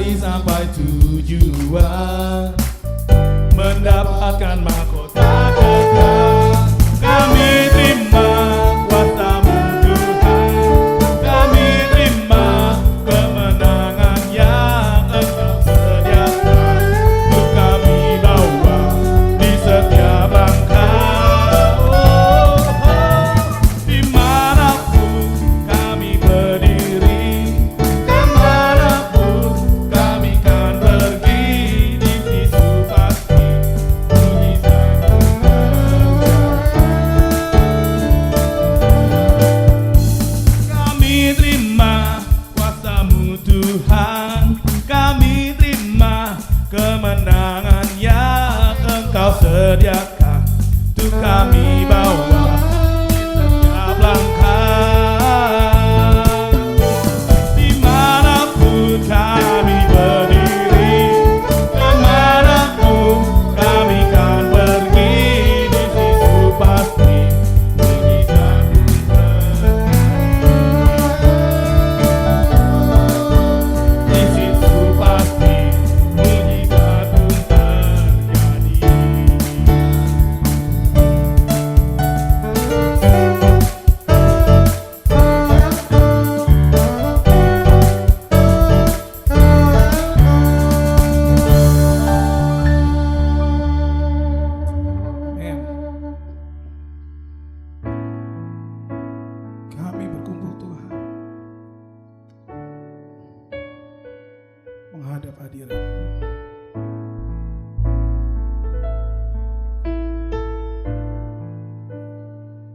berlari sampai tujuan, mendapatkan mahkota kekal. Kami terima kuasa-Mu Tuhan, kami terima kemenangan yang Engkau sediakan untuk kami bawa di setiap langkah. Dimanapun kami berdiri, kemanapun kami kan pergi, di situ pasti mujizat terjadi. Kami terima kuasa-Mu Tuhan, kami terima kemenangan yang Engkau sediakan untuk kami bawa di setiap langkah. Dimanapun kami berdiri, kemanapun kami kan pergi, di situ pasti mujizat terjadi. Di situ pasti mujizat terjadi. Amin. Kami berkumpul Tuhan menghadap hadirat-Mu.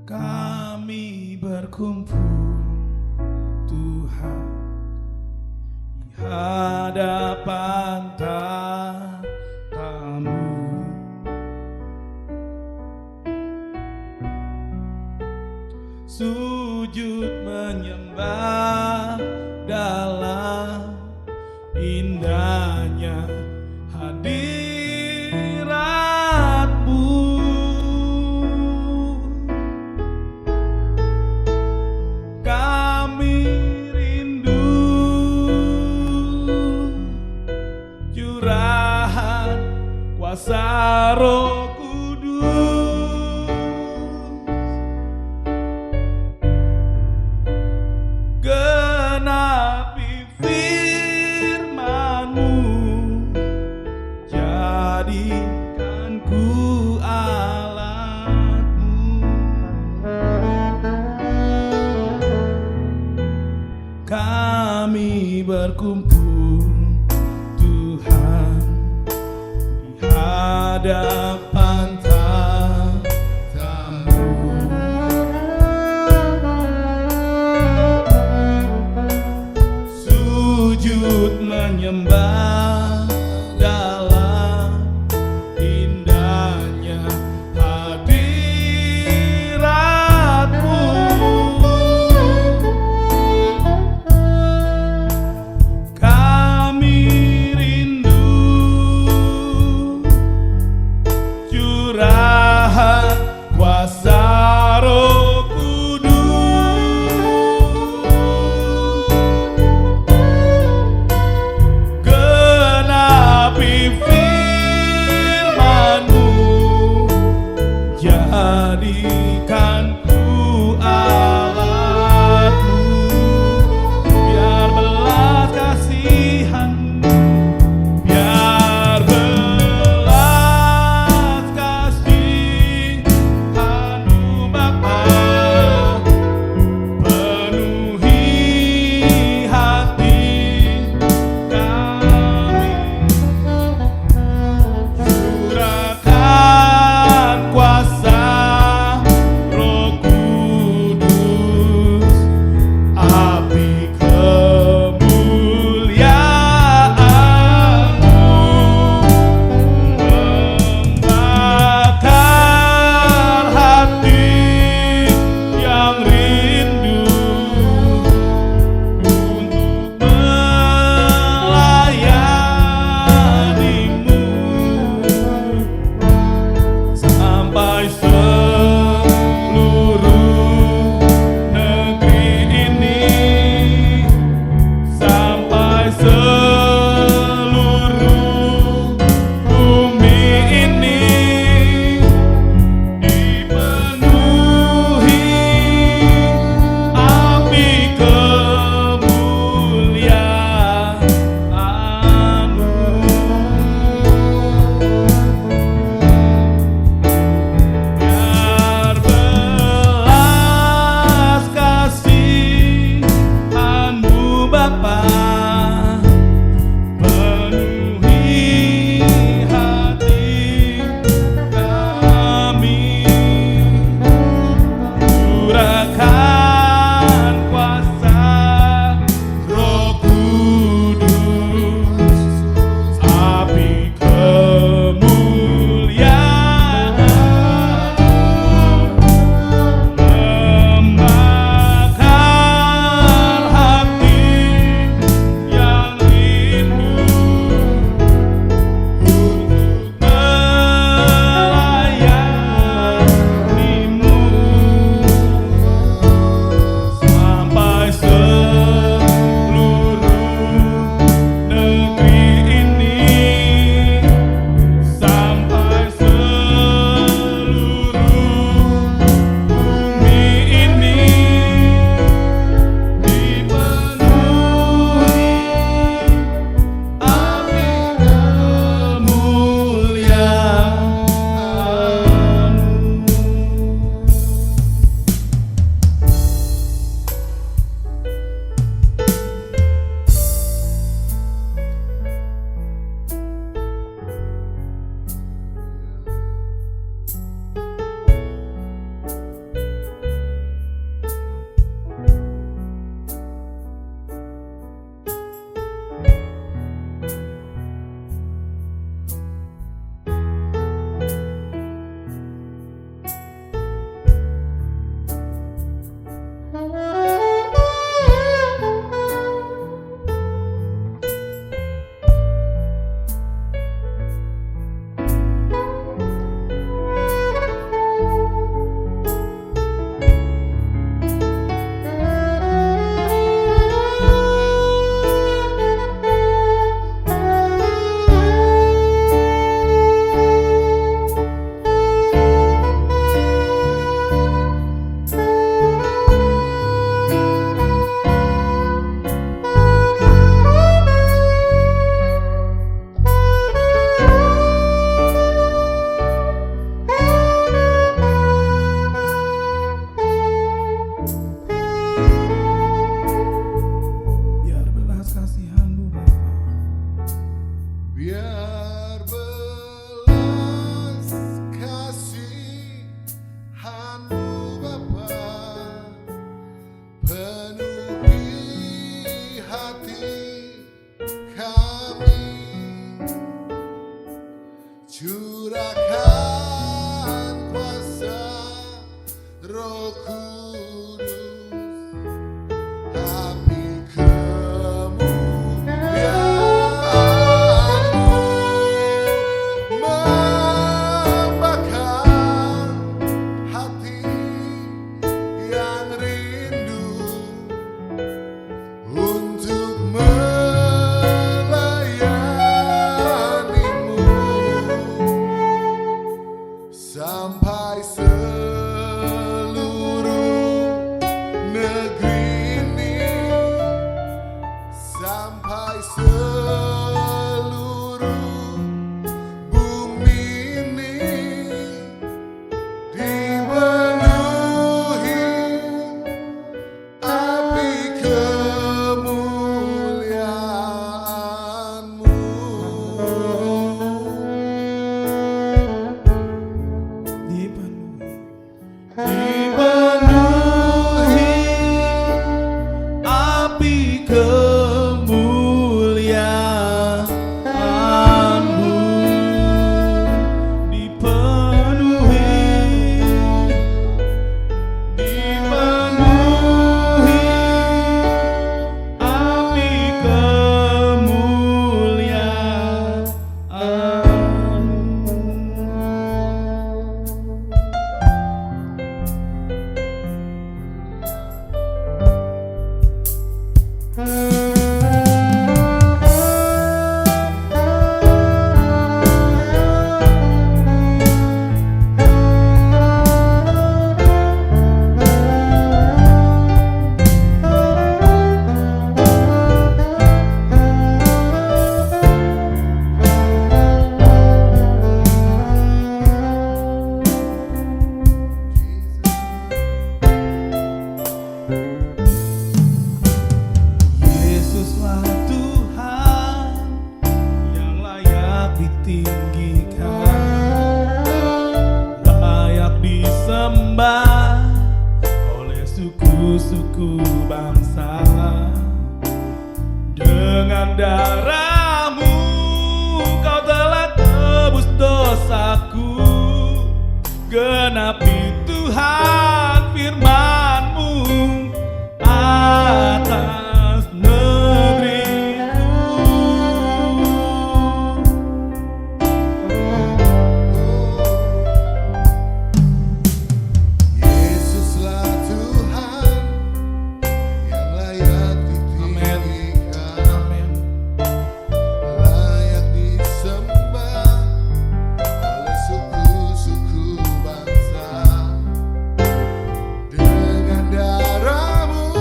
Kami berkumpul Tuhan di hadapan tahta-Mu. Sujud menyembah dalam indahnya hadirat-Mu. Kami rindu curahan kuasa Roh Kudus, genapi firman-Mu, jadikan ku alat-Mu. Kami berkumpul Tuhan di hadapan tahta-Mu. Sujud menyembah dalam indahnya hadirat-Mu. Kami rindu curahan kuasa Roh Kudus, sampai seluruh bumi ini dipenuhi api kemuliaan-Mu. Dipenuhi api kemuliaan-Mu. Dipenuhi api Yesuslah Tuhan yang layak ditinggikan, layak disembah oleh suku-suku bangsa. Dengan darah-Mu Kau telah tebus dosaku. Genapi Tuhan firman-Mu atas negeriku. Yesuslah Tuhan yang layak ditinggikan, layak disembah oleh suku-suku bangsa. Dengan darah-Mu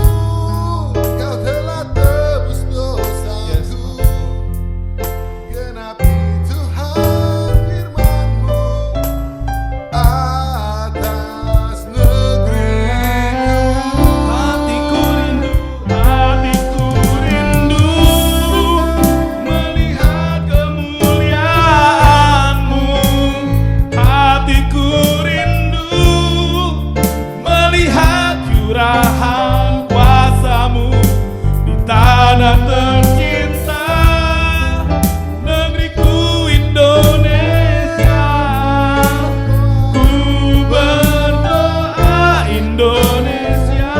Kau telah tebus dosaku. Genapi Tuhan firman-Mu atas negeriku. Hatiku rindu melihat kemuliaan-Mu. Hatiku rindu melihat curahan kuasa-Mu di tanah tercinta, negeriku Indonesia. Ku berdoa Indonesia,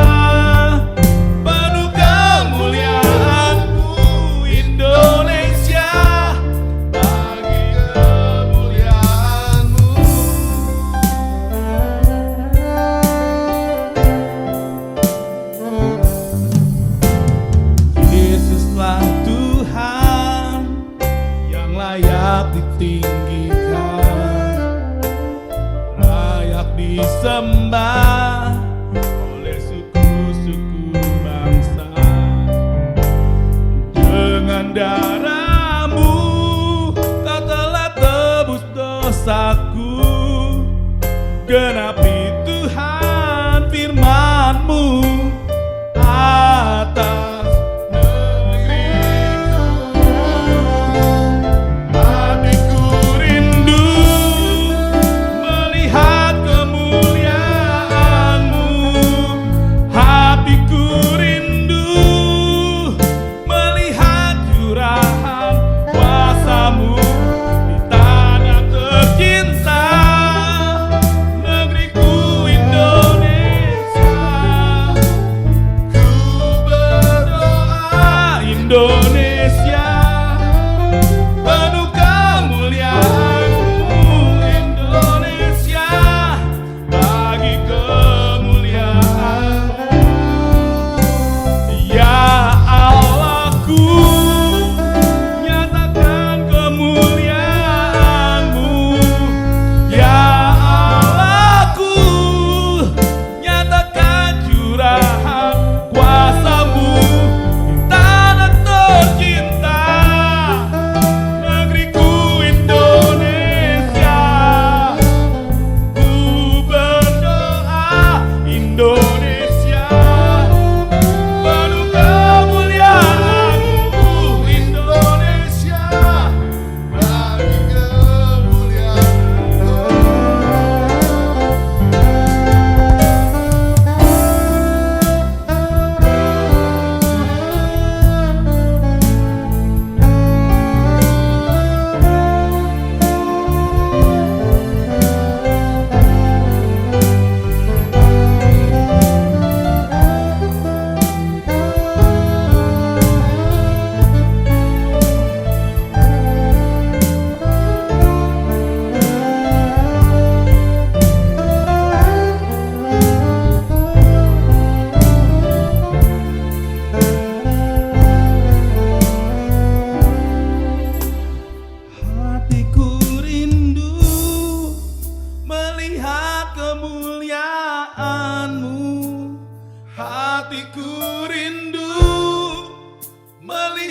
penuh kemuliaan-Mu Indonesia, bagi kemuliaan-Mu. Yesuslah Tuhan yang layak ditinggikan, layak disembah oleh suku-suku bangsa. Dengan darah-Mu Kau telah tebus dosaku. Genapi Tuhan firman-Mu atas negeriku. Hatiku rindu melihat kemuliaan-Mu. Hatiku rindu melihat curahan kuasa-Mu di tanah tercinta, negeriku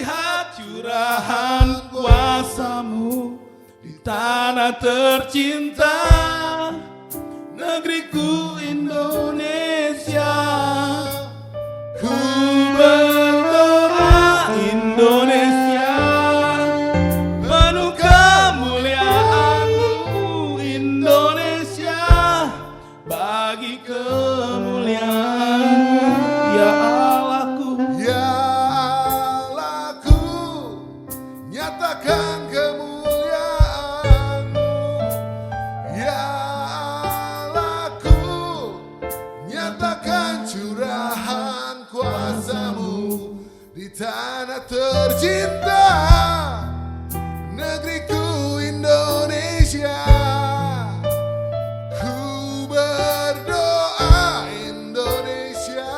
melihat curahan kuasa-Mu di tanah tercinta, negeriku Indonesia. Ku berdoa Indonesia, penuh kemuliaan-Mu Indonesia, bagi kemuliaan-Mu ya Allahku. Ya Allahku, nyatakan kemuliaan-Mu. Ya Allahku, nyatakan curahan kuasa-Mu di tanah tercinta, negeriku Indonesia. Ku berdoa Indonesia,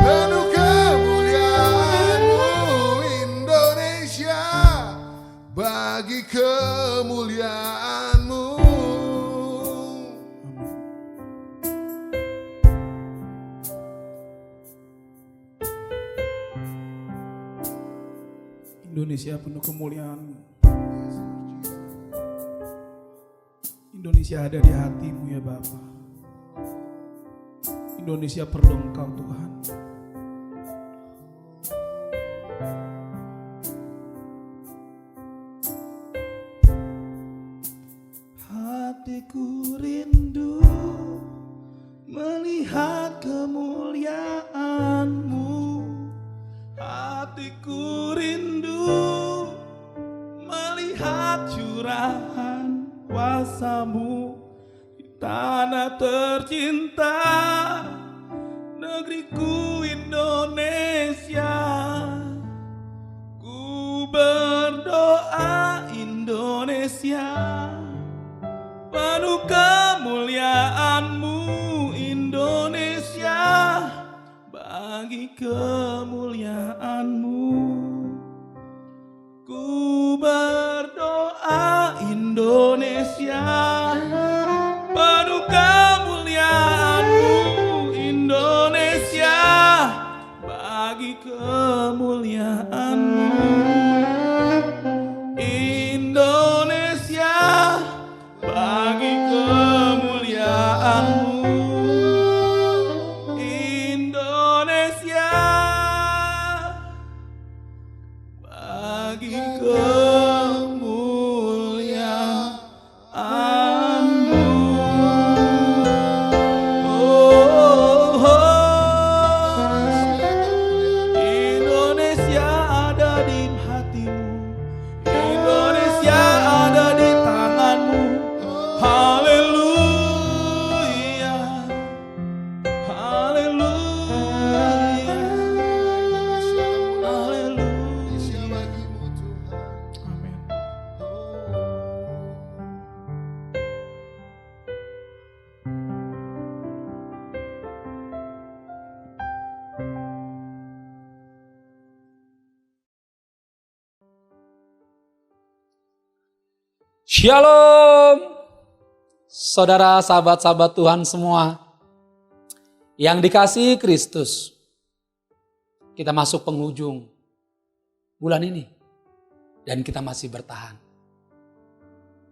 penuh kemuliaan-Mu Indonesia, bagi kemuliaan-Mu. Indonesia penuh kemuliaan-Mu. Indonesia ada di hati-Mu ya Bapa. Indonesia perlu Engkau Tuhan. Hatiku rindu melihat kemuliaan-Mu. Hatiku rindu melihat curahan kuasa-Mu di tanah tercinta, negeriku Indonesia. Ku berdoa Indonesia, penuh kemuliaan-Mu Indonesia, bagi kemuliaan-Mu. Ku berdoa Indonesia, penuh kemuliaan-Mu Indonesia, bagi kemuliaan-Mu. Indonesia, bagi kemuliaan-Mu. Indonesia, bagi kemuliaan-Mu. Oh, Indonesia ada di hati-Mu, Indonesia ada di tangan-Mu. Haleluya, haleluya, Indonesia haleluya. bagimu Tuhan. Amin. Shalom, saudara sahabat-sahabat Tuhan semua yang dikasihi Kristus. Kita masuk penghujung bulan ini dan kita masih bertahan.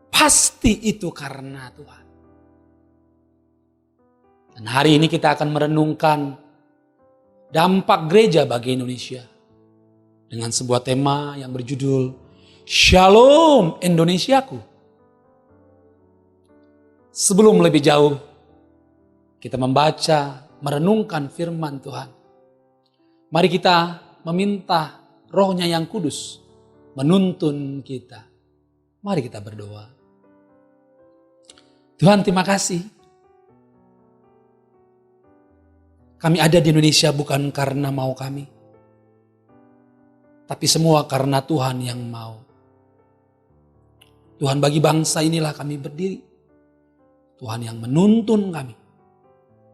Pasti itu karena Tuhan. Dan hari ini kita akan merenungkan dampak gereja bagi Indonesia dengan sebuah tema yang berjudul Shalom Indonesiaku. Sebelum lebih jauh, kita membaca, merenungkan firman Tuhan. Mari kita meminta Roh-Nya yang kudus menuntun kita. Mari kita berdoa. Tuhan, terima kasih. Kami ada di Indonesia bukan karena mau kami, tapi semua karena Tuhan yang mau. Tuhan, bagi bangsa inilah kami berdiri. Tuhan yang menuntun kami.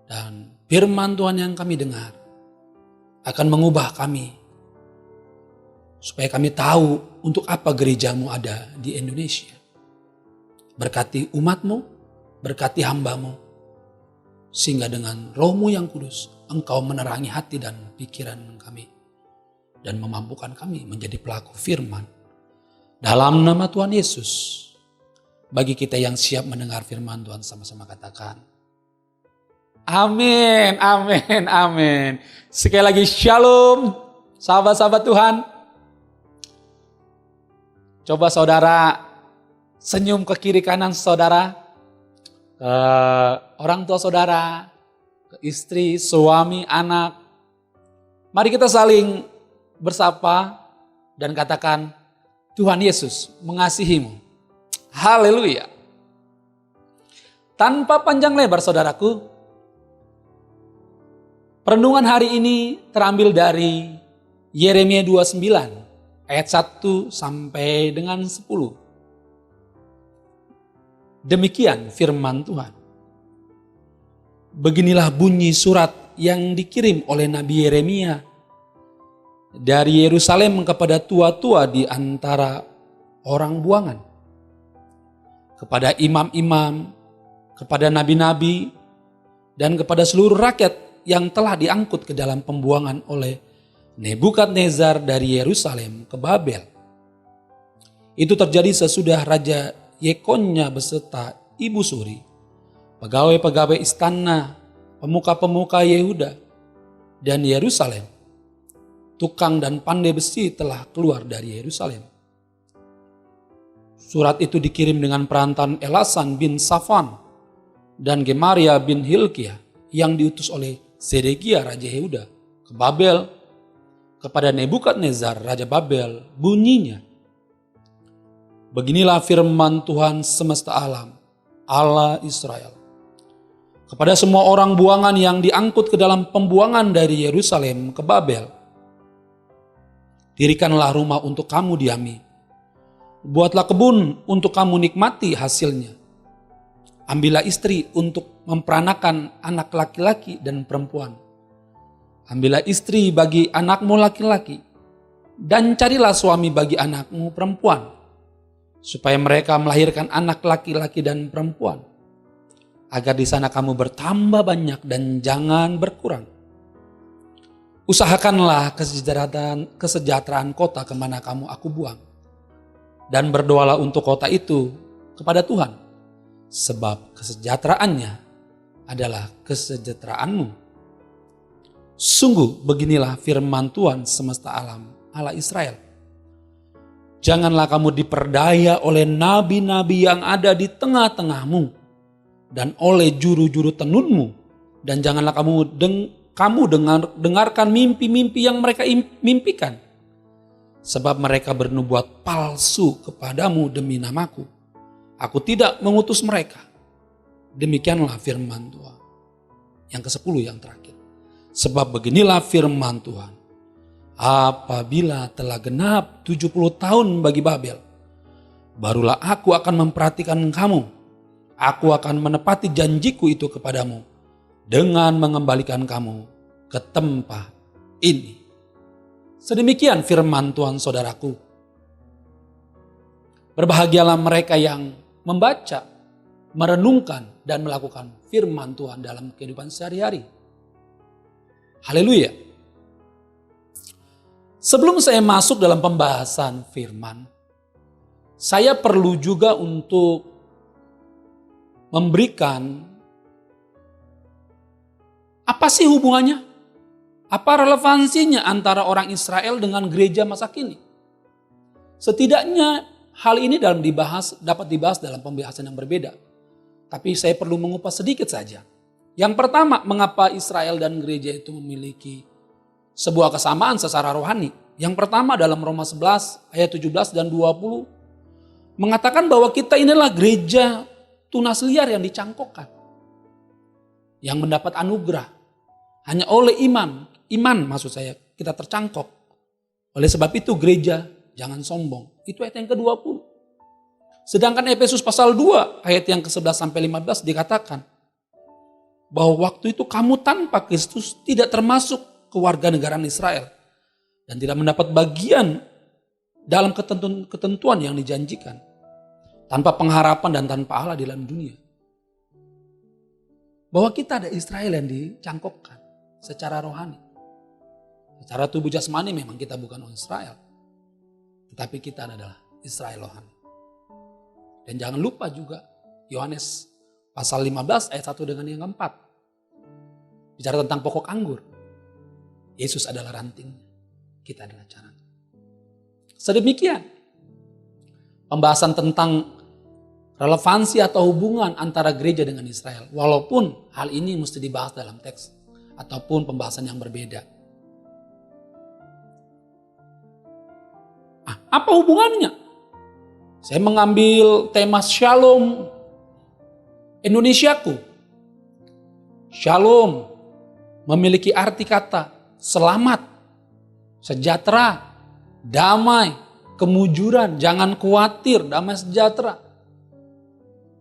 Dan firman Tuhan yang kami dengar akan mengubah kami. Supaya kami tahu untuk apa gereja-Mu ada di Indonesia. Berkati umat-Mu, berkati hamba-Mu. Sehingga dengan Roh-Mu yang kudus, Engkau menerangi hati dan pikiran kami. dan memampukan kami menjadi pelaku firman. Dalam nama Tuhan Yesus, bagi kita yang siap mendengar firman Tuhan, sama-sama katakan, amin, amin, amin. Sekali lagi shalom, sahabat-sahabat Tuhan. Coba saudara senyum ke kiri kanan saudara, ke orang tua saudara, ke istri, suami, anak. Mari kita saling bersapa dan katakan, Tuhan Yesus mengasihimu. Haleluya. Tanpa panjang lebar saudaraku, perenungan hari ini terambil dari Yeremia 29 ayat 1 sampai dengan 10. Demikian firman Tuhan. Beginilah bunyi surat yang dikirim oleh Nabi Yeremia dari Yerusalem kepada tua-tua di antara orang buangan, kepada imam-imam, kepada nabi-nabi, dan kepada seluruh rakyat yang telah diangkut ke dalam pembuangan oleh Nebukadnezar dari Yerusalem ke Babel. Itu terjadi sesudah Raja Yekonya beserta Ibu Suri, pegawai-pegawai istana, pemuka-pemuka Yehuda dan Yerusalem, tukang dan pandai besi telah keluar dari Yerusalem. Surat itu dikirim dengan perantaran Elasan bin Safan dan Gemaria bin Hilkiah yang diutus oleh Zedekia Raja Yehuda ke Babel kepada Nebukadnezar Raja Babel. Bunyinya, beginilah firman Tuhan semesta alam, Allah Israel, kepada semua orang buangan yang diangkut ke dalam pembuangan dari Yerusalem ke Babel. Dirikanlah rumah untuk kamu diami. Buatlah kebun untuk kamu nikmati hasilnya. Ambillah istri untuk memperanakan anak laki-laki dan perempuan. Ambillah istri bagi anakmu laki-laki. Dan carilah suami bagi anakmu perempuan. Supaya mereka melahirkan anak laki-laki dan perempuan. Agar di sana kamu bertambah banyak dan jangan berkurang. Usahakanlah kesejahteraan kota kemana kamu aku buang. Dan berdoalah untuk kota itu kepada Tuhan. Sebab kesejahteraannya adalah kesejahteraanmu. Sungguh beginilah firman Tuhan semesta alam, Allah Israel. Janganlah kamu diperdaya oleh nabi-nabi yang ada di tengah-tengahmu. Dan oleh juru-juru tenunmu. Dan janganlah kamu dengarkan mimpi-mimpi yang mereka mimpikan. Sebab mereka bernubuat palsu kepadamu demi namaku. Aku tidak mengutus mereka. Demikianlah firman Tuhan. Yang ke-10 yang terakhir. Sebab beginilah firman Tuhan. Apabila telah genap 70 tahun bagi Babel, barulah aku akan memperhatikan kamu. Aku akan menepati janjiku itu kepadamu dengan mengembalikan kamu ke tempat ini. Sedemikian firman Tuhan saudaraku. Berbahagialah mereka yang membaca, merenungkan, dan melakukan firman Tuhan dalam kehidupan sehari-hari. Haleluya. Sebelum saya masuk dalam pembahasan firman, saya perlu juga untuk memberikan apa sih hubungannya? Apa relevansinya antara orang Israel dengan gereja masa kini? Setidaknya hal ini dapat dibahas dalam pembahasan yang berbeda. Tapi saya perlu mengupas sedikit saja. Yang pertama, mengapa Israel dan gereja itu memiliki sebuah kesamaan secara rohani. Yang pertama dalam Roma 11 ayat 17 dan 20 mengatakan bahwa kita inilah gereja tunas liar yang dicangkokkan. Yang mendapat anugerah. Hanya oleh iman maksud saya, kita tercangkok. Oleh sebab itu gereja jangan sombong. Itu ayat yang ke-20. Sedangkan Efesus pasal 2 ayat yang ke-11 sampai 15 dikatakan bahwa waktu itu kamu tanpa Kristus tidak termasuk kewarganegaraan Israel dan tidak mendapat bagian dalam ketentuan yang dijanjikan, tanpa pengharapan dan tanpa Allah di dalam dunia. Bahwa kita ada Israel yang dicangkokkan secara rohani, Secara tubuh jasmani memang kita bukan orang Israel. Tetapi kita adalah Israel rohani. Dan jangan lupa juga Yohanes pasal 15 ayat 1 dengan yang keempat. Bicara tentang pokok anggur. Yesus adalah rantingnya. Kita adalah caranya. Sedemikian pembahasan tentang relevansi atau hubungan antara gereja dengan Israel. Walaupun hal ini mesti dibahas dalam teks ataupun pembahasan yang berbeda. Apa hubungannya? Saya mengambil tema Shalom Indonesiaku. Shalom memiliki arti kata selamat, sejahtera, damai, kemujuran, jangan khawatir, damai sejahtera.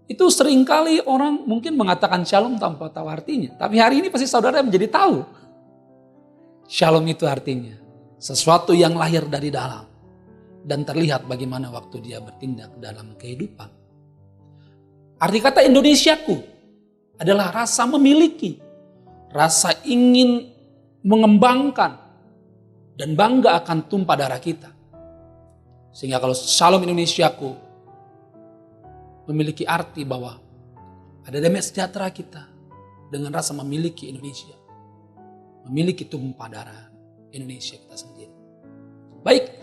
Itu seringkali orang mungkin mengatakan shalom tanpa tahu artinya. Tapi hari ini pasti saudara menjadi tahu. Shalom itu artinya sesuatu yang lahir dari dalam. Dan terlihat bagaimana waktu dia bertindak dalam kehidupan. Arti kata Indonesiaku adalah rasa memiliki. Rasa ingin mengembangkan. Dan bangga akan tumpah darah kita. Sehingga kalau Shalom Indonesiaku memiliki arti bahwa ada damai sejahtera kita dengan rasa memiliki Indonesia. Memiliki tumpah darah Indonesia kita sendiri. Baik.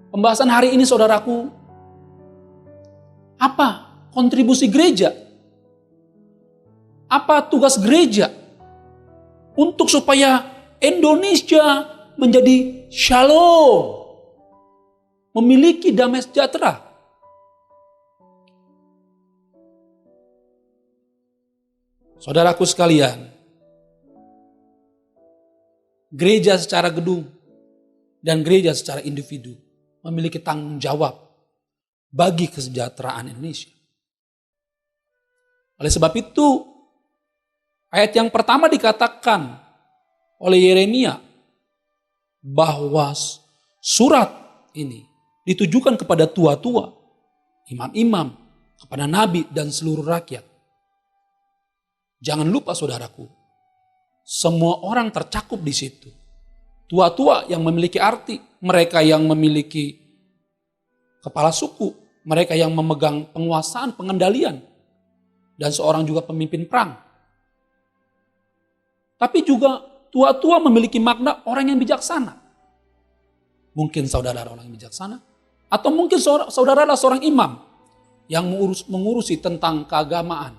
Pembahasan hari ini saudaraku, apa kontribusi gereja? Apa tugas gereja untuk supaya Indonesia menjadi shalom, memiliki damai sejahtera? Saudaraku sekalian, gereja secara gedung dan gereja secara individu memiliki tanggung jawab bagi kesejahteraan Indonesia. Oleh sebab itu, ayat yang pertama dikatakan oleh Yeremia bahwa surat ini ditujukan kepada tua-tua, imam-imam, kepada nabi dan seluruh rakyat. Jangan lupa saudaraku, semua orang tercakup di situ. Tua-tua yang memiliki arti, mereka yang memiliki kepala suku, mereka yang memegang penguasaan, pengendalian, dan seorang juga pemimpin perang. Tapi juga tua-tua memiliki makna orang yang bijaksana. Mungkin saudara orang yang bijaksana, atau mungkin saudara adalah seorang imam yang mengurusi tentang keagamaan.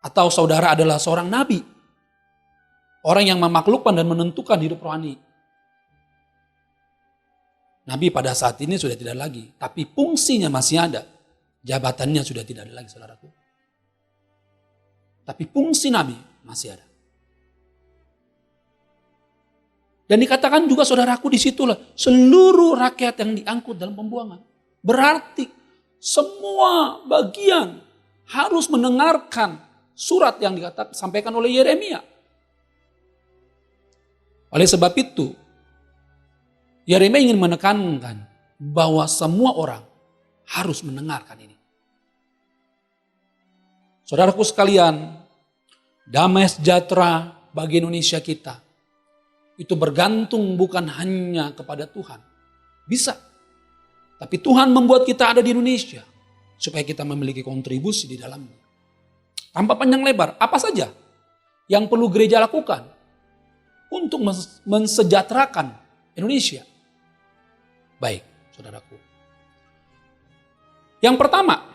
Atau saudara adalah seorang nabi, orang yang memaklukkan dan menentukan hidup rohani. Nabi pada saat ini sudah tidak lagi, tapi fungsinya masih ada. Jabatannya sudah tidak ada lagi, saudaraku. Tapi fungsi nabi masih ada. Dan dikatakan juga saudaraku disitulah seluruh rakyat yang diangkut dalam pembuangan. Berarti semua bagian harus mendengarkan surat yang disampaikan oleh Yeremia. Oleh sebab itu, Yeremia ingin menekankan bahwa semua orang harus mendengarkan ini. Saudaraku sekalian, damai sejahtera bagi Indonesia kita itu bergantung bukan hanya kepada Tuhan. Bisa. Tapi Tuhan membuat kita ada di Indonesia supaya kita memiliki kontribusi di dalamnya. Tanpa panjang lebar, apa saja yang perlu gereja lakukan untuk mensejahterakan Indonesia? Baik, saudaraku. Yang pertama,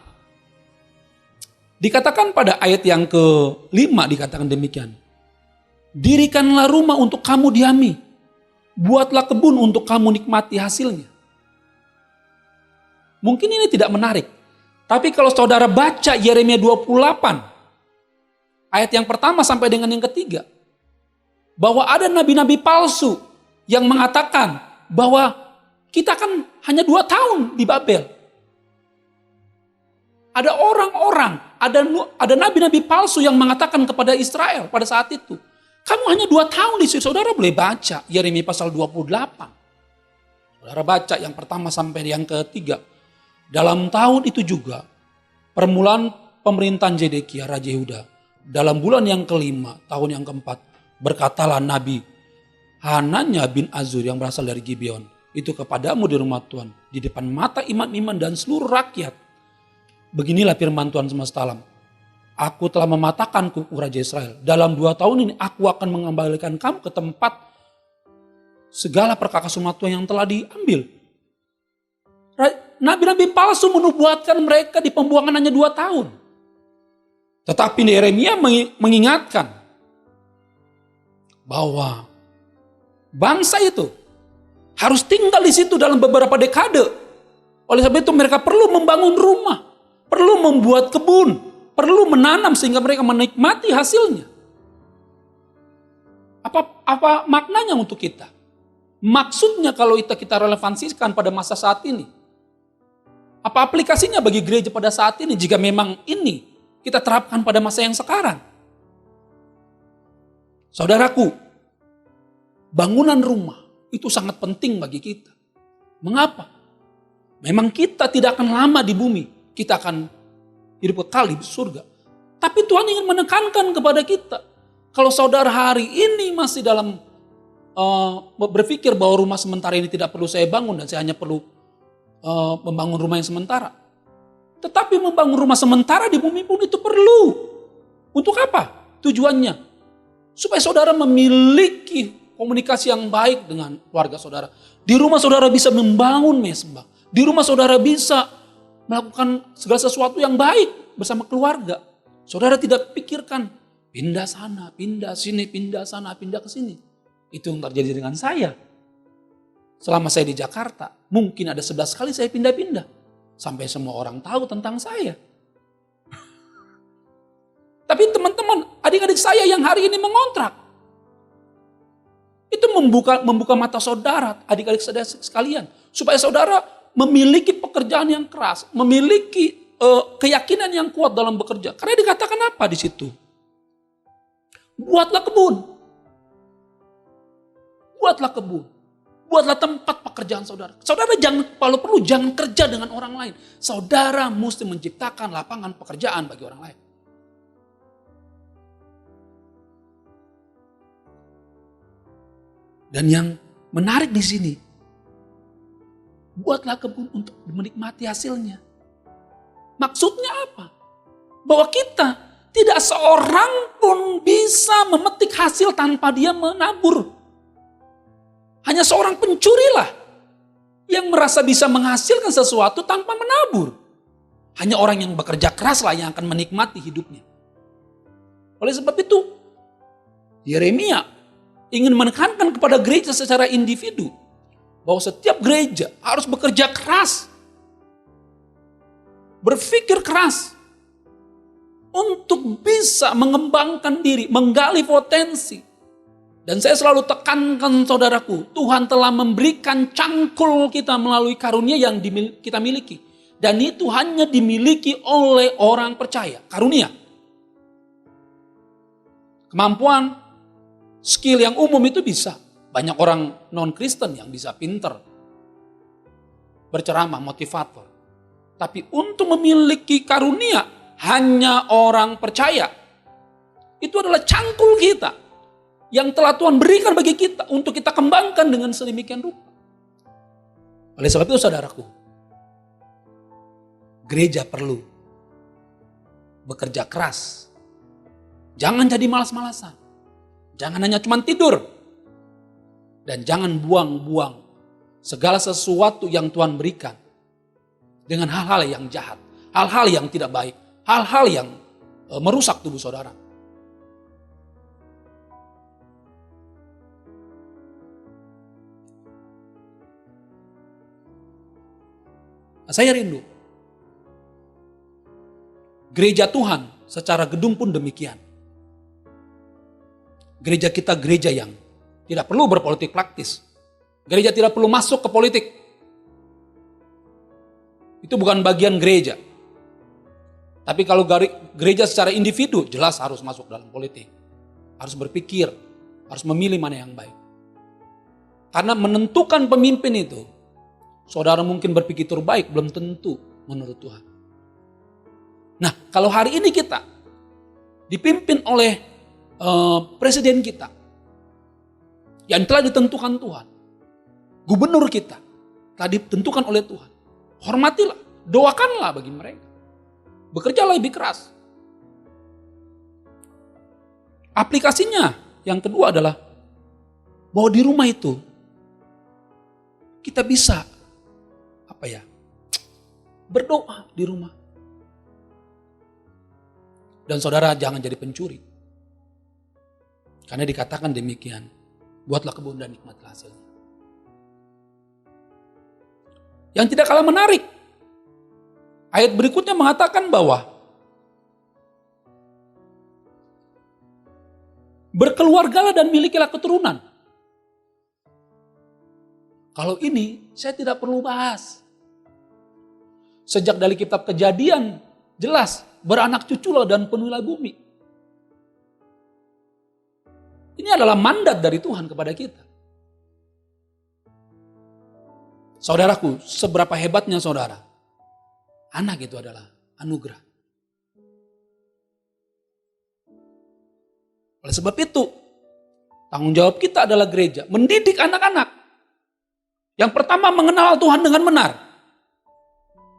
dikatakan pada ayat yang ke-5 dikatakan demikian. Dirikanlah rumah untuk kamu diami. Buatlah kebun untuk kamu nikmati hasilnya. Mungkin ini tidak menarik. Tapi kalau saudara baca Yeremia 28, ayat yang pertama sampai dengan yang ketiga, bahwa ada nabi-nabi palsu yang mengatakan bahwa kita kan hanya 2 tahun di Babel. Ada orang-orang, ada nabi-nabi palsu yang mengatakan kepada Israel pada saat itu, kamu hanya 2 tahun di situ. Saudara boleh baca Yeremia pasal 28. Saudara baca yang pertama sampai yang ketiga. Dalam tahun itu juga, permulaan pemerintahan Zedekia Raja Yehuda, dalam bulan yang kelima, tahun yang keempat, Berkatalah Nabi Hananya bin Azur yang berasal dari Gibeon itu kepadamu di rumah Tuhan, di depan mata imam-imam dan seluruh rakyat. Beginilah firman Tuhan semesta alam. Aku telah mematahkan kuku Raja Israel. Dalam 2 tahun ini aku akan mengembalikan kamu ke tempat segala perkakas umat Tuhan yang telah diambil. Nabi-nabi palsu menubuatkan mereka di pembuangan hanya 2 tahun. Tetapi Yeremia mengingatkan bahwa bangsa itu harus tinggal di situ dalam beberapa dekade. Oleh sebab itu mereka perlu membangun rumah, perlu membuat kebun, perlu menanam sehingga mereka menikmati hasilnya. Apa maknanya untuk kita? Maksudnya kalau kita relevansikan pada masa saat ini. Apa aplikasinya bagi gereja pada saat ini jika memang ini kita terapkan pada masa yang sekarang? Saudaraku, bangunan rumah itu sangat penting bagi kita. Mengapa? Memang kita tidak akan lama di bumi. Kita akan hidup kekal di surga. Tapi Tuhan ingin menekankan kepada kita. Kalau saudara hari ini masih dalam berpikir bahwa rumah sementara ini tidak perlu saya bangun dan saya hanya perlu membangun rumah yang sementara. Tetapi membangun rumah sementara di bumi pun itu perlu. Untuk apa? Tujuannya supaya saudara memiliki komunikasi yang baik dengan keluarga saudara. Di rumah saudara bisa membangun mesbah. Di rumah saudara bisa melakukan segala sesuatu yang baik bersama keluarga. Saudara tidak pikirkan pindah sana, pindah sini, pindah sana, pindah ke sini. Itu yang terjadi dengan saya. Selama saya di Jakarta, mungkin ada 11 kali saya pindah-pindah. Sampai semua orang tahu tentang saya. Tapi teman-teman, adik-adik saya yang hari ini mengontrak. Itu membuka mata saudara, adik-adik saudara sekalian. Supaya saudara memiliki pekerjaan yang keras, memiliki keyakinan yang kuat dalam bekerja. Karena dikatakan apa di situ? Buatlah kebun. Buatlah kebun. Buatlah tempat pekerjaan saudara. Saudara kalau perlu jangan kerja dengan orang lain. Saudara mesti menciptakan lapangan pekerjaan bagi orang lain. Dan yang menarik di sini, buatlah kebun untuk menikmati hasilnya. Maksudnya apa? Bahwa kita tidak seorang pun bisa memetik hasil tanpa dia menabur. Hanya seorang pencurilah yang merasa bisa menghasilkan sesuatu tanpa menabur. Hanya orang yang bekerja keraslah yang akan menikmati hidupnya. Oleh sebab itu, Yeremia ingin menekankan kepada gereja secara individu bahwa setiap gereja harus bekerja keras, berpikir keras untuk bisa mengembangkan diri, menggali potensi. Dan saya selalu tekankan saudaraku, Tuhan telah memberikan cangkul kita melalui karunia yang kita miliki. Dan itu hanya dimiliki oleh orang percaya, karunia. Kemampuan, skill yang umum itu bisa. Banyak orang non-Kristen yang bisa pinter, berceramah, motivator. Tapi untuk memiliki karunia, hanya orang percaya. Itu adalah cangkul kita yang telah Tuhan berikan bagi kita untuk kita kembangkan dengan sedemikian rupa. Oleh sebab itu saudaraku, gereja perlu bekerja keras. Jangan jadi malas-malasan. Jangan hanya cuma tidur. Dan jangan buang-buang segala sesuatu yang Tuhan berikan dengan hal-hal yang jahat, hal-hal yang tidak baik, hal-hal yang merusak tubuh saudara. Saya rindu gereja Tuhan secara gedung pun demikian. Gereja kita gereja yang tidak perlu berpolitik praktis. Gereja tidak perlu masuk ke politik. Itu bukan bagian gereja. Tapi kalau gereja secara individu jelas harus masuk dalam politik. Harus berpikir, harus memilih mana yang baik. Karena menentukan pemimpin itu, saudara mungkin berpikir terbaik, belum tentu menurut Tuhan. Nah, kalau hari ini kita dipimpin oleh presiden kita, yang telah ditentukan Tuhan. Gubernur kita telah ditentukan oleh Tuhan. Hormatilah, doakanlah bagi mereka. Bekerjalah lebih keras. Aplikasinya yang kedua adalah bahwa di rumah itu kita bisa berdoa di rumah. Dan saudara jangan jadi pencuri. Karena dikatakan demikian, buatlah kebun dan nikmatlah hasilnya. Yang tidak kalah menarik, ayat berikutnya mengatakan bahwa berkeluargalah dan milikilah keturunan. Kalau ini saya tidak perlu bahas. Sejak dari kitab Kejadian jelas beranak cuculah dan penuhilah bumi. Ini adalah mandat dari Tuhan kepada kita. Saudaraku, seberapa hebatnya saudara, anak itu adalah anugerah. Oleh sebab itu, tanggung jawab kita adalah gereja, mendidik anak-anak. Yang pertama mengenal Tuhan dengan benar.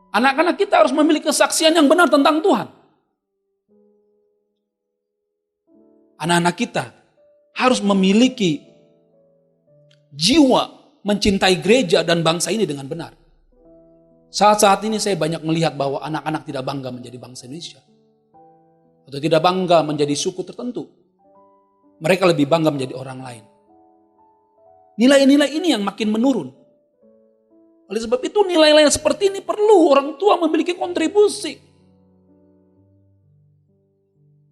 Anak-anak kita harus memiliki kesaksian yang benar tentang Tuhan. Anak-anak kita harus memiliki jiwa mencintai gereja dan bangsa ini dengan benar. Saat-saat ini saya banyak melihat bahwa anak-anak tidak bangga menjadi bangsa Indonesia. Atau tidak bangga menjadi suku tertentu. Mereka lebih bangga menjadi orang lain. Nilai-nilai ini yang makin menurun. Oleh sebab itu nilai-nilai seperti ini perlu orang tua memiliki kontribusi.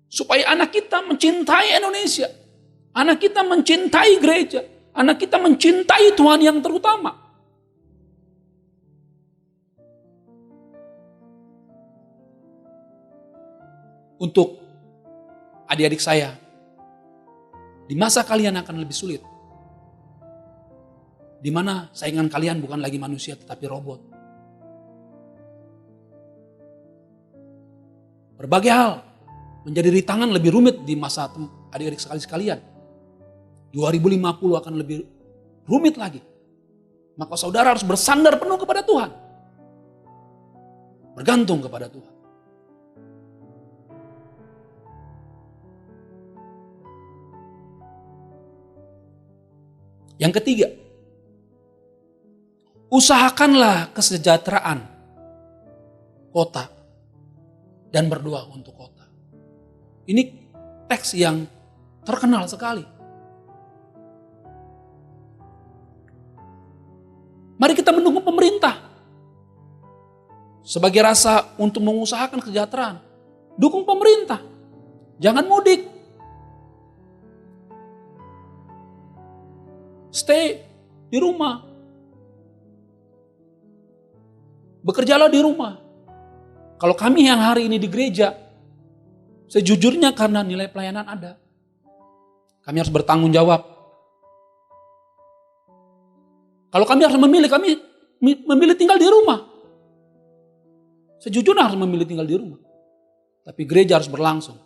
Supaya anak kita mencintai Indonesia. Anak kita mencintai gereja. Anak kita mencintai Tuhan yang terutama. Untuk adik-adik saya, di masa kalian akan lebih sulit. Di mana saingan kalian bukan lagi manusia tetapi robot. Berbagai hal menjadi rintangan lebih rumit di masa adik-adik sekalian. 2050 akan lebih rumit lagi. Maka saudara harus bersandar penuh kepada Tuhan. Bergantung kepada Tuhan. Yang ketiga, usahakanlah kesejahteraan kota dan berdoa untuk kota. Ini teks yang terkenal sekali. Mari kita mendukung pemerintah sebagai rasa untuk mengusahakan kesejahteraan. Dukung pemerintah, jangan mudik. Stay di rumah. Bekerjalah di rumah. Kalau kami yang hari ini di gereja, sejujurnya karena nilai pelayanan ada. Kami harus bertanggung jawab. Kalau kami harus memilih, kami memilih tinggal di rumah. Sejujurnya harus memilih tinggal di rumah. Tapi gereja harus berlangsung.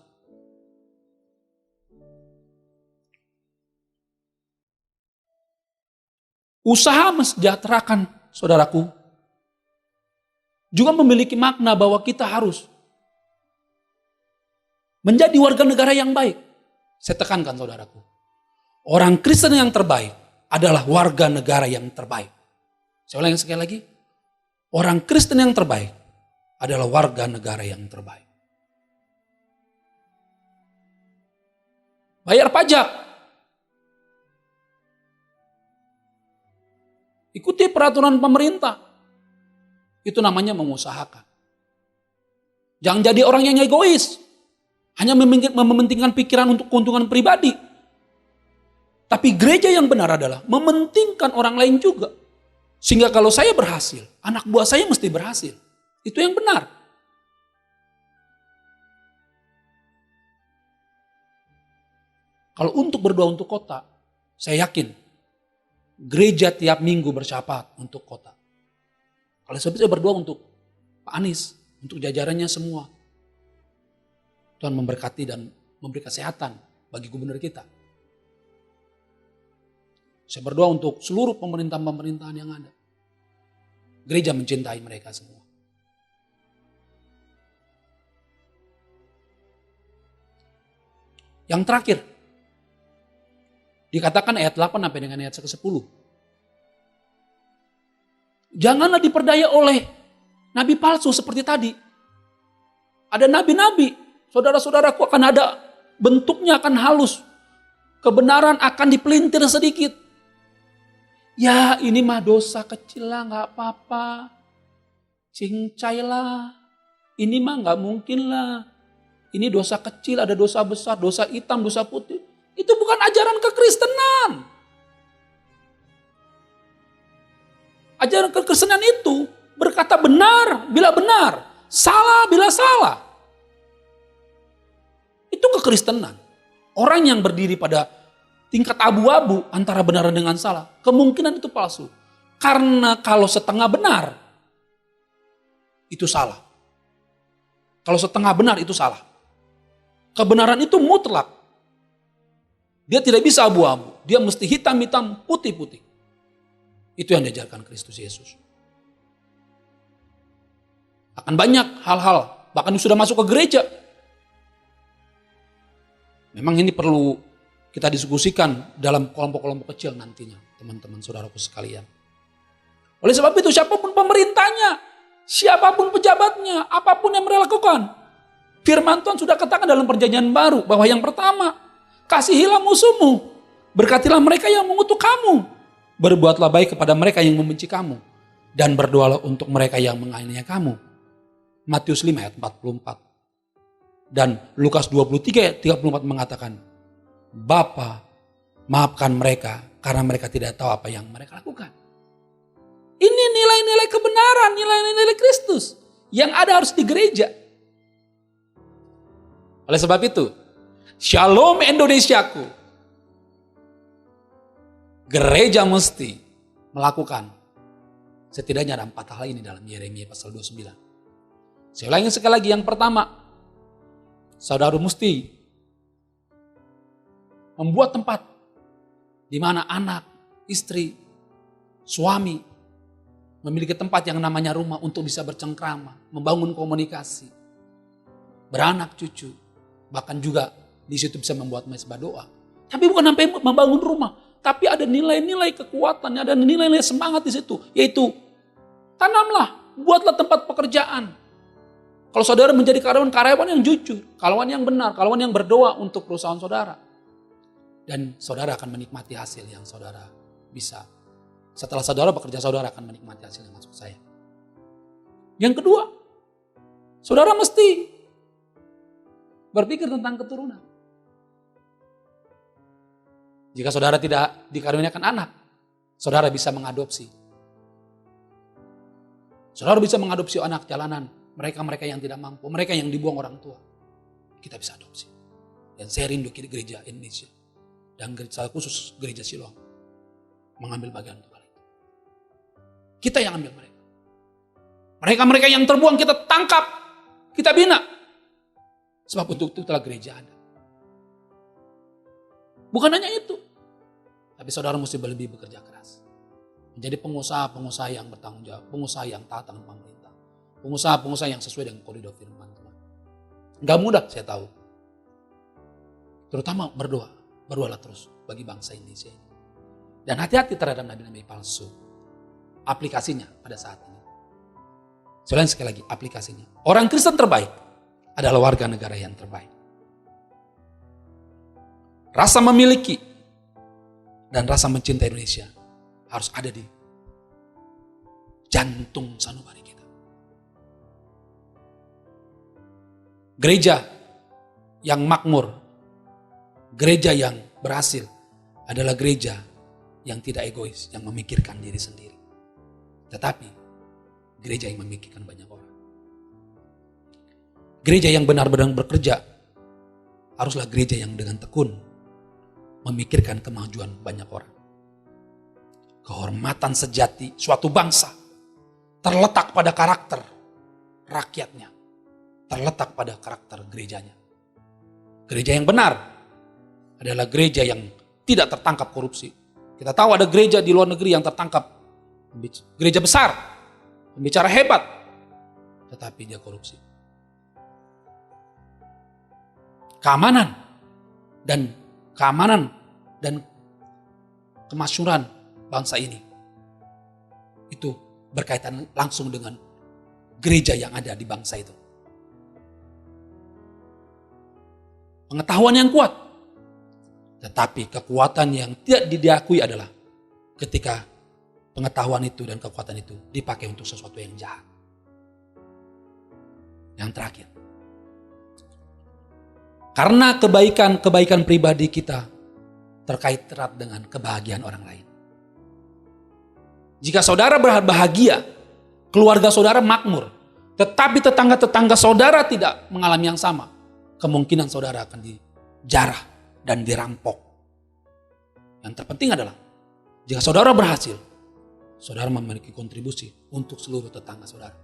Usaha mensejahterakan saudaraku juga memiliki makna bahwa kita harus menjadi warga negara yang baik. Saya tekankan saudaraku, orang Kristen yang terbaik adalah warga negara yang terbaik. Saya ulangi sekali lagi, orang Kristen yang terbaik adalah warga negara yang terbaik. Bayar pajak. Ikuti peraturan pemerintah. Itu namanya mengusahakan. Jangan jadi orang yang egois. Hanya mementingkan pikiran untuk keuntungan pribadi. Tapi gereja yang benar adalah mementingkan orang lain juga. Sehingga kalau saya berhasil, anak buah saya mesti berhasil. Itu yang benar. Kalau untuk berdoa untuk kota, saya yakin gereja tiap minggu bersyafaat untuk kota. Kalau saya berdoa untuk Pak Anies, untuk jajarannya semua. Tuhan memberkati dan memberi kesehatan bagi gubernur kita. Saya berdoa untuk seluruh pemerintahan-pemerintahan yang ada. Gereja mencintai mereka semua. Yang terakhir, dikatakan ayat 8 sampai dengan ayat ke-10. Janganlah diperdaya oleh nabi palsu seperti tadi. Ada nabi-nabi, saudara-saudaraku, akan ada bentuknya akan halus. Kebenaran akan dipelintir sedikit. Ya ini mah dosa kecil lah, gak apa-apa. Cincai lah. Ini mah gak mungkin lah. Ini dosa kecil, ada dosa besar, dosa hitam, dosa putih. Itu bukan ajaran kekristenan. Ajaran kekristenan itu berkata benar bila benar, salah bila salah. Itu kekristenan. Orang yang berdiri pada tingkat abu-abu antara benar dengan salah, kemungkinan itu palsu. Karena kalau setengah benar, itu salah. Kalau setengah benar itu salah. Kebenaran itu mutlak. Dia tidak bisa abu-abu. Dia mesti hitam-hitam, putih-putih. Itu yang diajarkan Kristus Yesus. Akan banyak hal-hal, bahkan sudah masuk ke gereja. Memang ini perlu kita diskusikan dalam kelompok-kelompok kecil nantinya, teman-teman saudaraku sekalian. Oleh sebab itu, siapapun pemerintahnya, siapapun pejabatnya, apapun yang mereka lakukan, firman Tuhan sudah katakan dalam perjanjian baru bahwa yang pertama, kasihilah musuhmu, berkatilah mereka yang mengutuk kamu, berbuatlah baik kepada mereka yang membenci kamu, dan berdoalah untuk mereka yang menganiaya kamu. Matius 5 ayat 44. Dan Lukas 23 ayat 34 mengatakan, Bapa, maafkan mereka karena mereka tidak tahu apa yang mereka lakukan. Ini nilai-nilai kebenaran, nilai-nilai Kristus yang ada harus di gereja. Oleh sebab itu, Shalom Indonesiaku, gereja mesti melakukan setidaknya ada 4 hal ini dalam Yeremia pasal 29. Saya ulangi sekali lagi, yang pertama, saudara mesti membuat tempat di mana anak, istri, suami memiliki tempat yang namanya rumah untuk bisa bercengkrama, membangun komunikasi, beranak cucu, bahkan juga di situ bisa membuat mezbah doa. Tapi bukan sampai membangun rumah, tapi ada nilai-nilai kekuatan, ada nilai-nilai semangat di situ, yaitu tanamlah, buatlah tempat pekerjaan. Kalau saudara menjadi karyawan yang jujur, karyawan yang benar, karyawan yang berdoa untuk perusahaan saudara. Dan saudara akan menikmati hasil yang saudara bisa. Setelah saudara bekerja, saudara akan menikmati hasil yang masuk saya. Yang kedua, saudara mesti berpikir tentang keturunan. Jika saudara tidak dikaruniakan anak, saudara bisa mengadopsi. Saudara bisa mengadopsi anak jalanan. Mereka-mereka yang tidak mampu, mereka yang dibuang orang tua. Kita bisa adopsi. Dan saya rindu gereja Indonesia. Dan gereja khusus gereja Siloam mengambil bagian untuk hal itu. Kita yang ambil mereka. Mereka-mereka yang terbuang kita tangkap, kita bina. Sebab untuk itu telah gereja ada. Bukan hanya itu. Tapi saudara mesti lebih bekerja keras. Menjadi pengusaha-pengusaha yang bertanggung jawab. Pengusaha yang taat dengan pemerintah. Pengusaha-pengusaha yang sesuai dengan koridor firman Tuhan. Gak mudah, saya tahu. Terutama berdoa. Berdoalah terus bagi bangsa Indonesia ini. Dan hati-hati terhadap nabi-nabi palsu. Aplikasinya pada saat ini. Saya ulangi sekali lagi, aplikasinya. Orang Kristen terbaik adalah warga negara yang terbaik. Rasa memiliki dan rasa mencintai Indonesia harus ada di jantung sanubari kita. Gereja yang makmur, gereja yang berhasil adalah gereja yang tidak egois, yang memikirkan diri sendiri. Tetapi gereja yang memikirkan banyak orang. Gereja yang benar-benar bekerja haruslah gereja yang dengan tekun memikirkan kemajuan banyak orang. Kehormatan sejati suatu bangsa terletak pada karakter rakyatnya, terletak pada karakter gerejanya. Gereja yang benar adalah gereja yang tidak tertangkap korupsi, Kita tahu ada gereja di luar negeri yang tertangkap. Gereja besar, pembicara hebat, tetapi dia korupsi. Keamanan dan kemasyuran bangsa ini itu berkaitan langsung dengan gereja yang ada di bangsa itu. Pengetahuan yang kuat, tetapi kekuatan yang tidak diakui adalah ketika pengetahuan itu dan kekuatan itu dipakai untuk sesuatu yang jahat. Yang terakhir, karena kebaikan pribadi kita terkait erat dengan kebahagiaan orang lain. Jika saudara bahagia, keluarga saudara makmur, tetapi tetangga-tetangga saudara tidak mengalami yang sama, kemungkinan saudara akan dijarah dan dirampok. Yang terpenting adalah, jika saudara berhasil, saudara memiliki kontribusi untuk seluruh tetangga saudara.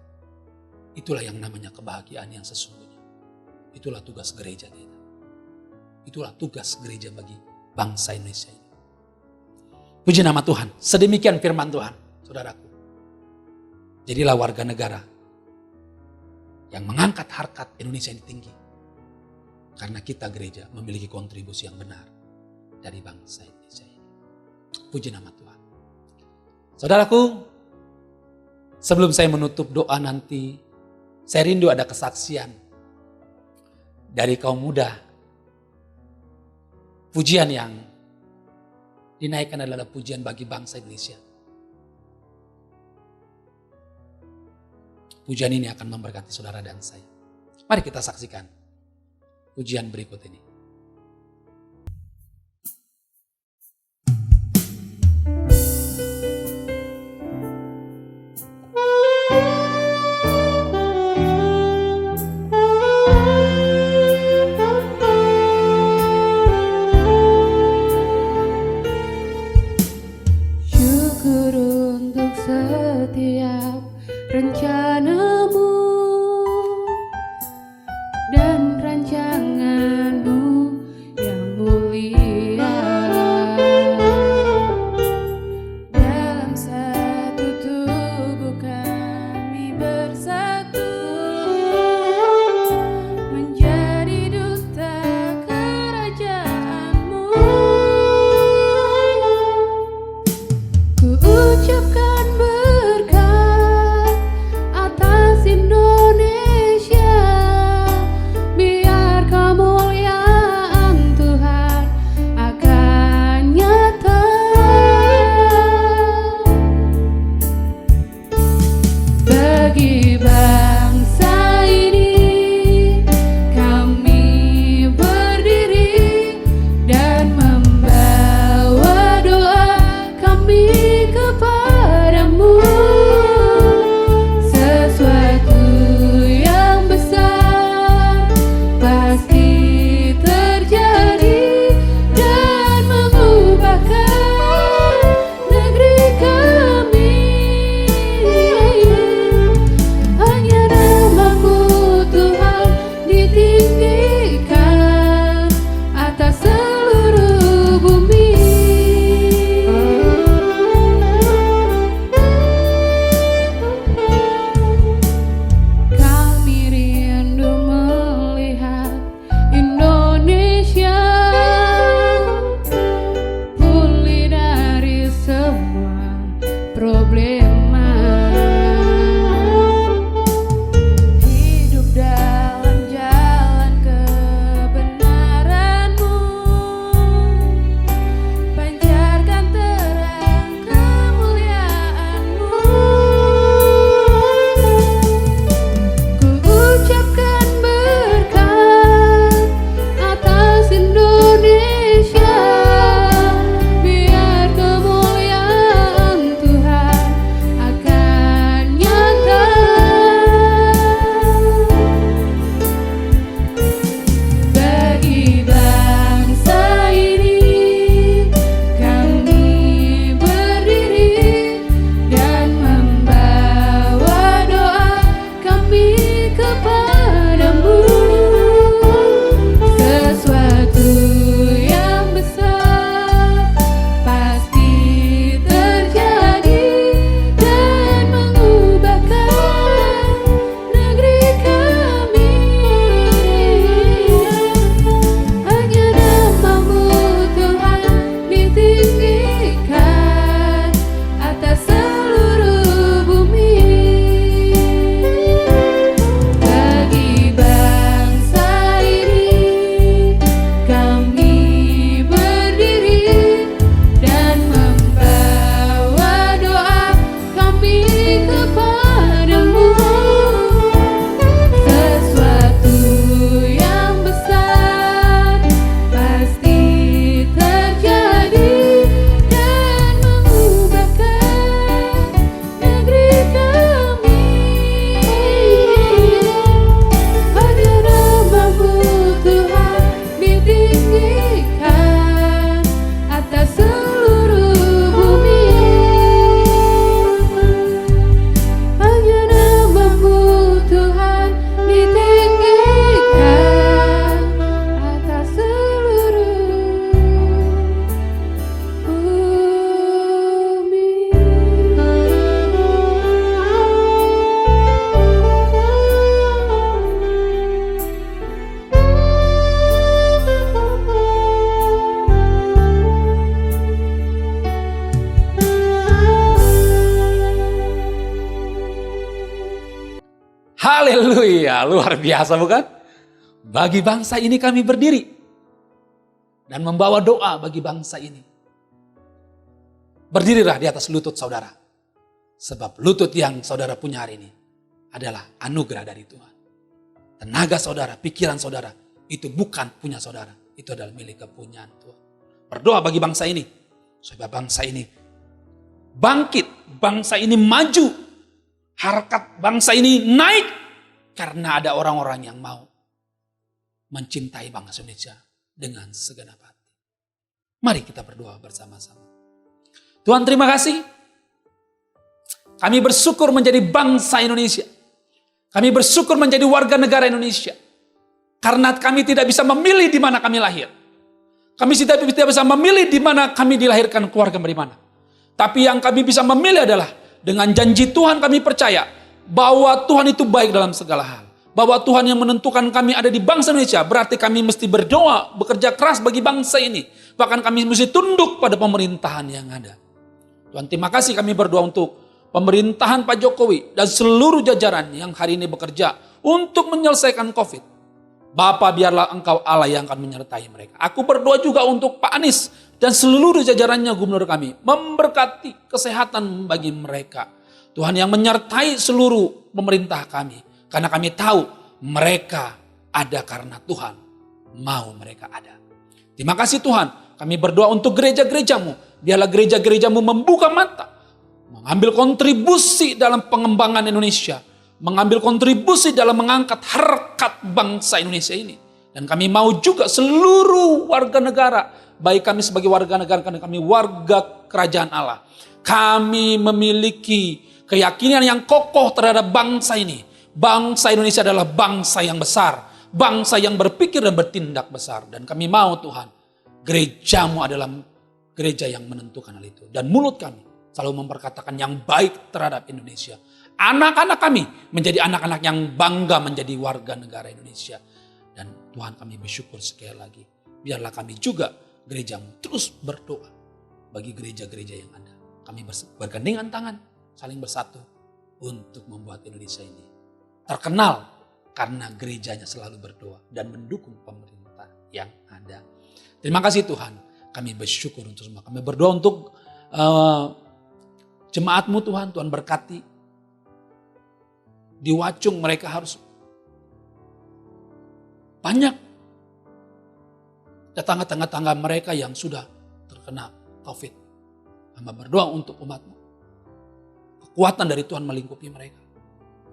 Itulah yang namanya kebahagiaan yang sesungguhnya. Itulah tugas gereja kita. Itulah tugas gereja bagi bangsa Indonesia ini. Puji nama Tuhan. Sedemikian firman Tuhan, saudaraku. Jadilah warga negara yang mengangkat harkat Indonesia ini tinggi. Karena kita gereja memiliki kontribusi yang benar dari bangsa Indonesia ini. Puji nama Tuhan. Saudaraku, sebelum saya menutup doa nanti, saya rindu ada kesaksian dari kaum muda. Pujian yang dinaikkan adalah pujian bagi bangsa Indonesia. Pujian ini akan memberkati saudara dan saya. Mari kita saksikan pujian berikut ini. Syukur untuk setiap rencanamu dan rancanganmu yang mulia. Dalam satu tubuh kami bersatu, menjadi duta kerajaanmu. Ku ucapkan berkat atas Indonesia, biar kemuliaan Tuhan akan nyata. Bagi bangsa ini kami berdiri dan membawa doa kami kepadamu. Sesuatu yang besar pasti terjadi dan mengubahkan negeri kami. Hanya nama-Mu Tuhan ditinggikan atas seluruh bumi. Kami rindu melihat Indonesia pulih dari semua problema, hidup dalam jalan kebenaran-Mu, pancarkan terang kemuliaan-Mu. Ku ucapkan berkat atas Indonesia, biar kemuliaan Tuhan Haleluya, luar biasa bukan? Bagi bangsa ini kami berdiri dan membawa doa bagi bangsa ini. Berdirilah di atas lutut saudara. Sebab lutut yang saudara punya hari ini adalah anugerah dari Tuhan. Tenaga saudara, pikiran saudara, itu bukan punya saudara. Itu adalah milik kepunyaan Tuhan. Berdoa bagi bangsa ini. Supaya bangsa ini bangkit, bangsa ini maju, harkat bangsa ini naik karena ada orang-orang yang mau mencintai bangsa Indonesia dengan segenap hati. Mari kita berdoa bersama-sama. Tuhan, terima kasih. Kami bersyukur menjadi bangsa Indonesia. Kami bersyukur menjadi warga negara Indonesia. Karena kami tidak bisa memilih di mana kami lahir. Kami tidak bisa memilih di mana kami dilahirkan, keluarga dari mana. Tapi yang kami bisa memilih adalah dengan janji Tuhan kami percaya bahwa Tuhan itu baik dalam segala hal. Bahwa Tuhan yang menentukan kami ada di bangsa Indonesia, berarti kami mesti berdoa, bekerja keras bagi bangsa ini. Bahkan kami mesti tunduk pada pemerintahan yang ada. Tuhan, terima kasih kami berdoa untuk pemerintahan Pak Jokowi dan seluruh jajaran yang hari ini bekerja untuk menyelesaikan COVID. Bapa, biarlah Engkau Allah yang akan menyertai mereka. Aku berdoa juga untuk Pak Anies dan seluruh jajarannya gubernur kami. Memberkati kesehatan bagi mereka. Tuhan yang menyertai seluruh pemerintah kami. Karena kami tahu mereka ada karena Tuhan mau mereka ada. Terima kasih Tuhan. Kami berdoa untuk gereja-gerejamu. Biarlah gereja-gerejamu membuka mata. Mengambil kontribusi dalam pengembangan Indonesia. Mengambil kontribusi dalam mengangkat harkat bangsa Indonesia ini. Dan kami mau juga seluruh warga negara, baik kami sebagai warga negara, karena kami warga kerajaan Allah. Kami memiliki keyakinan yang kokoh terhadap bangsa ini. Bangsa Indonesia adalah bangsa yang besar, bangsa yang berpikir dan bertindak besar. Dan kami mau Tuhan, gerejamu adalah gereja yang menentukan hal itu. Dan mulut kami selalu memperkatakan yang baik terhadap Indonesia. Anak-anak kami menjadi anak-anak yang bangga menjadi warga negara Indonesia. Dan Tuhan, kami bersyukur sekali lagi. Biarlah kami juga gerejamu terus berdoa bagi gereja-gereja yang ada. Kami bergandengan tangan, saling bersatu untuk membuat Indonesia ini terkenal karena gerejanya selalu berdoa dan mendukung pemerintah yang ada. Terima kasih Tuhan. Kami bersyukur untuk semua. Kami berdoa untuk jemaatmu Tuhan. Tuhan berkati. Di Wacung mereka harus banyak tetangga-tetangga mereka yang sudah terkena COVID. Hamba berdoa untuk umatmu. Kekuatan dari Tuhan melingkupi mereka.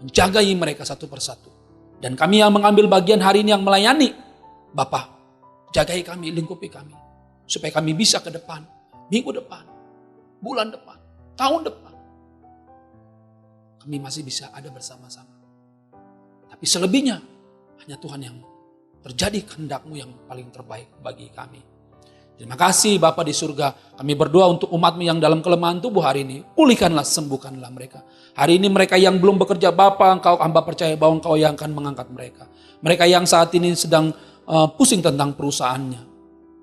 Menjagai mereka satu persatu. Dan kami yang mengambil bagian hari ini yang melayani. Bapa, jagai kami, lingkupi kami. Supaya kami bisa ke depan, minggu depan, bulan depan, tahun depan. Kami masih bisa ada bersama-sama. Tapi selebihnya hanya Tuhan yang terjadi kehendak-Mu yang paling terbaik bagi kami. Terima kasih Bapa di surga. Kami berdoa untuk umat-Mu yang dalam kelemahan tubuh hari ini. Pulihkanlah, sembuhkanlah mereka. Hari ini mereka yang belum bekerja, Bapa, Engkau, hamba percaya bahwa Engkau yang akan mengangkat mereka. Mereka yang saat ini sedang pusing tentang perusahaannya.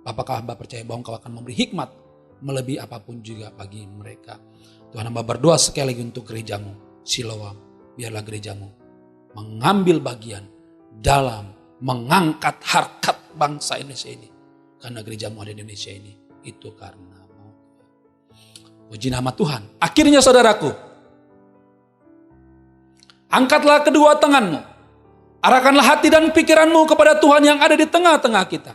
Apakah hamba percaya bahwa Engkau akan memberi hikmat melebihi apapun juga bagi mereka. Tuhan, hamba berdoa sekali lagi untuk gerejamu. Siloam, biarlah gerejamu mengambil bagian dalam mengangkat harkat bangsa Indonesia ini. Karena gerejamu ada di Indonesia ini. Itu karena mau. Puji nama Tuhan. Akhirnya saudaraku, angkatlah kedua tanganmu. Arahkanlah hati dan pikiranmu kepada Tuhan yang ada di tengah-tengah kita.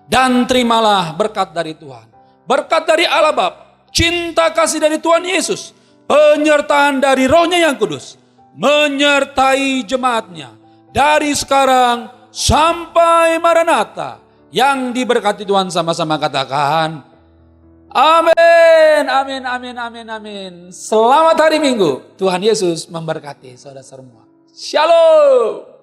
Dan terimalah berkat dari Tuhan. Berkat dari Allah Bapa, cinta kasih dari Tuhan Yesus, penyertaan dari Roh-Nya yang kudus, menyertai jemaatnya dari sekarang sampai Maranatha. Yang diberkati Tuhan sama-sama katakan amin, amin, amin, amin, amin. Selamat hari Minggu. Tuhan Yesus memberkati saudara semua. Shalom.